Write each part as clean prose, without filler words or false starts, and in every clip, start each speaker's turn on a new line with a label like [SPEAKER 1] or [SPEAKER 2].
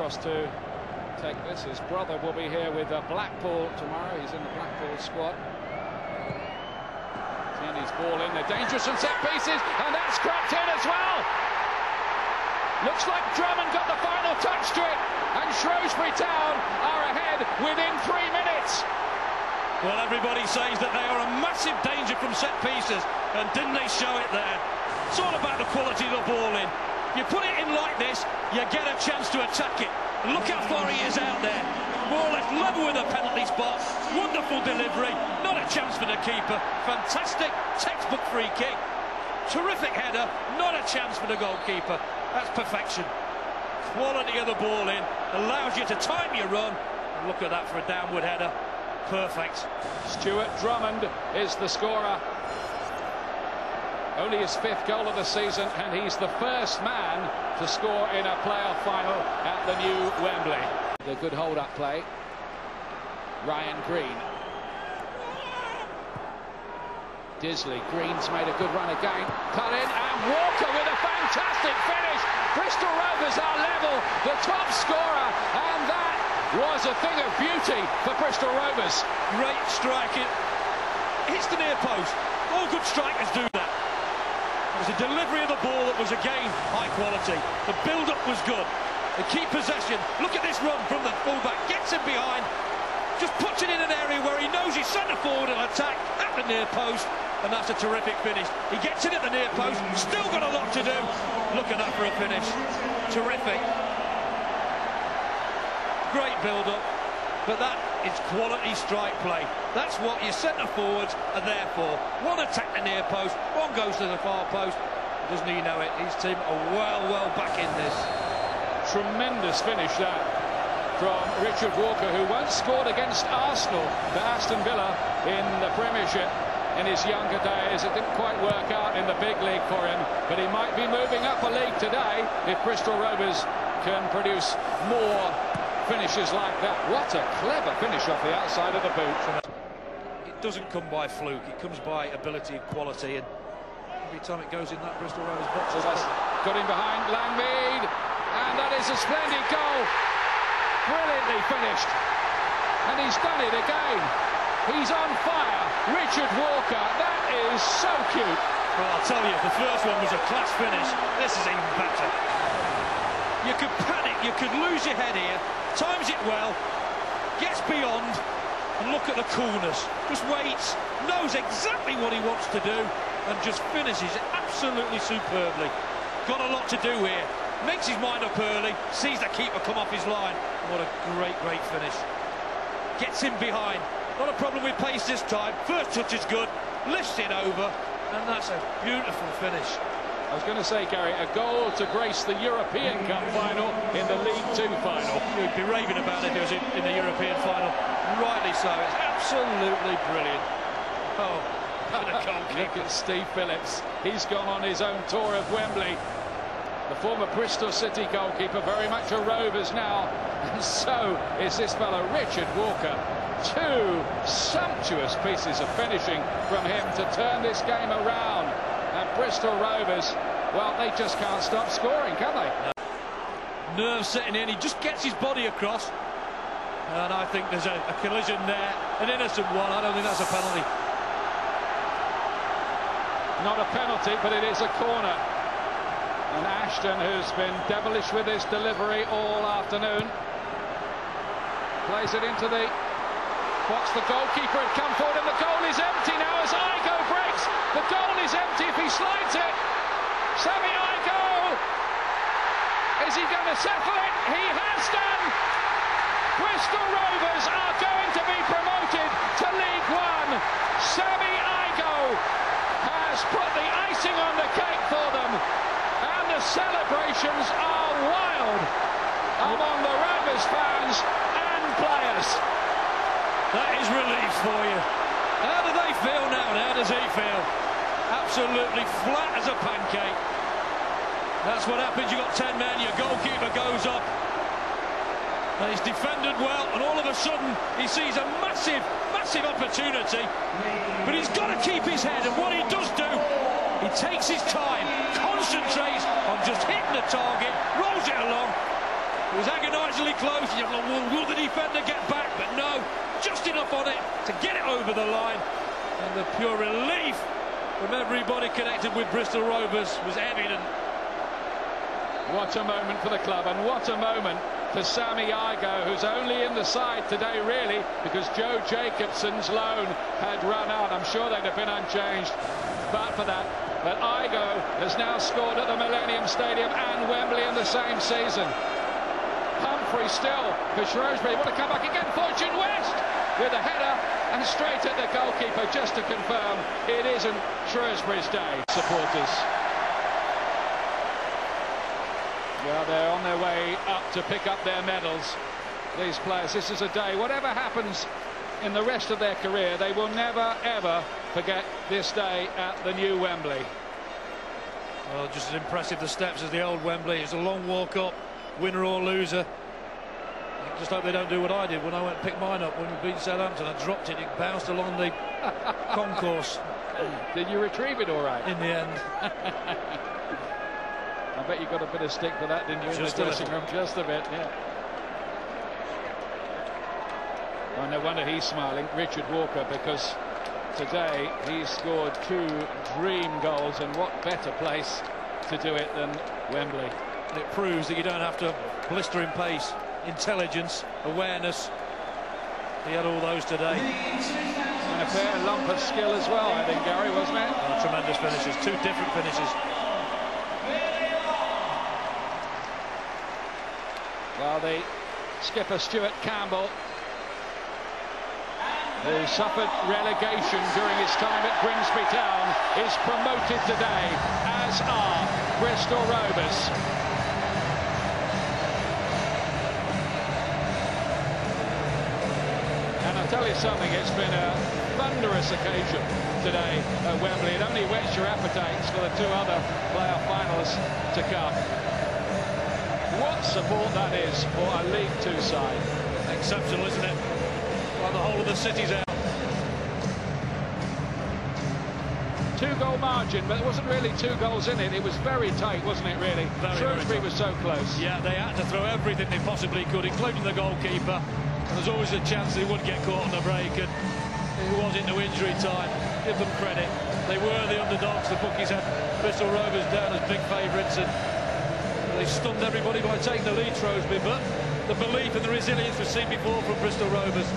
[SPEAKER 1] across to take this. His brother will be here with Blackpool tomorrow. He's in the Blackpool squad. Tierney's ball in. They're dangerous from set pieces, and that's cropped in as well. Looks like Drummond got the final touch to it, and Shrewsbury Town are ahead within 3 minutes.
[SPEAKER 2] Well, everybody says that they are a massive danger from set pieces, and didn't they show it there? It's all about the quality of the ball in. You put it in like this, you get a chance to attack it. And look how far he is out there. More or less level with the penalty spot. Wonderful delivery, not a chance for the keeper. Fantastic textbook free kick. Terrific header, not a chance for the goalkeeper. That's perfection. Quality of the ball in, allows you to time your run. And look at that for a downward header. Perfect.
[SPEAKER 1] Stuart Drummond is the scorer. Only his 5th goal of the season, and he's the first man to score in a playoff final at the new Wembley. The good hold-up play. Ryan Green. Disley. Green's made a good run again. Cut in, and Walker with a fantastic finish. Bristol Rovers are level, the top scorer, and that was a thing of beauty for Bristol Rovers.
[SPEAKER 2] Great strike. It hits the near post. All good strikers do that. It was a delivery of the ball that was, again, high quality. The build-up was good. The key possession. Look at this run from the fullback. Gets him behind. Just puts it in an area where he knows he's centre forward and attack at the near post. And that's a terrific finish. He gets it at the near post. Still got a lot to do. Look at that for a finish. Terrific. Great build-up. But that is quality strike play. That's what your centre forwards are there for. One attack the near post, one goes to the far post. Doesn't he know it? His team are well back in this.
[SPEAKER 1] Tremendous finish that from Richard Walker, who once scored against Arsenal for Aston Villa in the Premiership in his younger days. It didn't quite work out in the big league for him, but he might be moving up a league today if Bristol Rovers can produce more finishes like that. What a clever finish off the outside of the boot.
[SPEAKER 2] It doesn't come by fluke, it comes by ability and quality, and every time it goes in that Bristol Rovers box.
[SPEAKER 1] So that's got him behind Langmead, and that is a splendid goal. Brilliantly finished, and he's done it again. He's on fire. Richard Walker, that is so cute.
[SPEAKER 2] Well, I'll tell you, the first one was a class finish. This is even better. You could panic, you could lose your head here. Times it well, gets beyond, and look at the coolness. Just waits, knows exactly what he wants to do, and just finishes absolutely superbly. Got a lot to do here. Makes his mind up early, sees the keeper come off his line. What a great finish. Gets him behind. Not a problem with pace this time. First touch is good, lifts it over, and that's a beautiful finish.
[SPEAKER 1] I was going to say, Gary, a goal to grace the European Cup final in the League Two final.
[SPEAKER 2] You'd be raving about it if it was in the European final. Rightly so. It's absolutely brilliant. Oh, what a goal kick.
[SPEAKER 1] Look at Steve Phillips. He's gone on his own tour of Wembley. The former Bristol City goalkeeper, very much a Rovers now. And so is this fellow, Richard Walker. 2 sumptuous pieces of finishing from him to turn this game around. And Bristol Rovers, well, they just can't stop scoring, can they?
[SPEAKER 2] Nerves setting in, he just gets his body across. And I think there's a collision there, an innocent one. I don't think that's a penalty.
[SPEAKER 1] Not a penalty, but it is a corner. And Ashton, who's been devilish with his delivery all afternoon, plays it into the box. The goalkeeper had come forward, and the goal is empty now as Igo breaks. The goal is empty if he slides it. Sammy Igo, is he going to settle it? He has done. Bristol Rovers are going to be promoted to League One. Sammy Igo has put the icing on the cake for them, and the celebrations are wild among the Rovers fans and players.
[SPEAKER 2] That is relief for you. How do they feel now, and how does he feel? Absolutely flat as a pancake. That's what happens. You've got 10 men, your goalkeeper goes up, and he's defended well, and all of a sudden he sees a massive opportunity, but he's got to keep his head, and what he does do, he takes his time, concentrates on just hitting the target, rolls it along, It was agonisingly close. You thought, well, will the defender get back? But no, just enough on it to get it over the line. And the pure relief from everybody connected with Bristol Rovers was evident.
[SPEAKER 1] What a moment for the club, and what a moment for Sammy Igoe, who's only in the side today, really, because Joe Jacobson's loan had run out. I'm sure they'd have been unchanged but for that. But Igoe has now scored at the Millennium Stadium and Wembley in the same season. Humphrey still for Shrewsbury. Want to come back again? Fortune West with a header and straight at the goalkeeper, just to confirm it isn't Shrewsbury's day, supporters. Well, they're on their way up to pick up their medals, these players. This is a day, whatever happens in the rest of their career, they will never, ever forget this day at the new Wembley.
[SPEAKER 2] Well, just as impressive the steps as the old Wembley. It's a long walk up, winner or loser. I just hope they don't do what I did when I went and picked mine up when we beat Southampton. I dropped it, it bounced along the concourse.
[SPEAKER 1] Did you retrieve it all right?
[SPEAKER 2] In the end.
[SPEAKER 1] I bet you got a bit of stick for that, didn't you,
[SPEAKER 2] Just
[SPEAKER 1] in the dressing room? Just a bit, yeah. Well, no wonder he's smiling, Richard Walker, because today he scored 2 dream goals, and what better place to do it than Wembley.
[SPEAKER 2] And it proves that you don't have to blister in pace, intelligence, awareness. He had all those today.
[SPEAKER 1] And a fair lump of skill as well, I think, Gary, wasn't it?
[SPEAKER 2] Oh, tremendous finishes, 2 different finishes.
[SPEAKER 1] Well, the skipper Stuart Campbell, who suffered relegation during his time at Grimsby Town, is promoted today, as are Bristol Rovers. And I'll tell you something, it's been a thunderous occasion today at Wembley. It only whets your appetites for the 2 other playoff finals to come. What support that is for a League 2 side.
[SPEAKER 2] Exceptional, isn't it? Well, the whole of the city's out.
[SPEAKER 1] 2-goal margin, but there wasn't really 2 goals in it. It was very tight, wasn't it, really? Shrewsbury was so close.
[SPEAKER 2] Yeah, they had to throw everything they possibly could, including the goalkeeper. And there's always a chance they would get caught on the break, and it was into injury time. Give them credit. They were the underdogs. The bookies had Bristol Rovers down as big favourites, and they stunned everybody by taking the lead, Shrewsbury, but the belief and the resilience we've seen before from Bristol Rovers.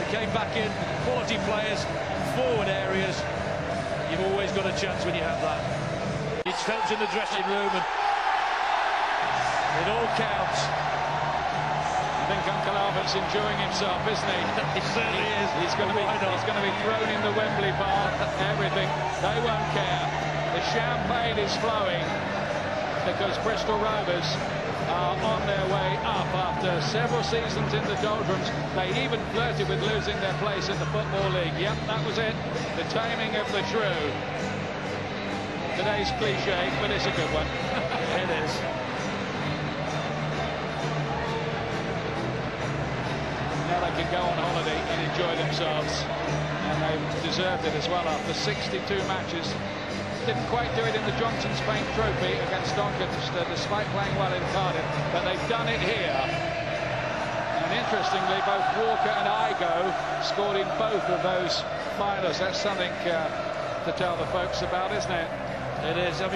[SPEAKER 2] They came back in, quality players, forward areas. You've always got a chance when you have that. It helps in the dressing room, and it all counts.
[SPEAKER 1] I think Uncle Albert's enjoying himself, isn't he?
[SPEAKER 2] He certainly is.
[SPEAKER 1] He's going to be thrown in the Wembley bar, everything. They won't care. The champagne is flowing, because Bristol Rovers are on their way up after several seasons in the doldrums. They even flirted with losing their place in the Football League. Yep, that was it. The taming of the shrew. Today's cliche, but it's a good one.
[SPEAKER 2] It is.
[SPEAKER 1] Now they can go on holiday and enjoy themselves. And they deserved it as well after 62 matches. Didn't quite do it in the Johnson's Paint Trophy against Doncaster, despite playing well in Cardiff, but they've done it here. And interestingly, both Walker and Igoe scored in both of those finals. That's something to tell the folks about, isn't it?
[SPEAKER 2] It is. I mean,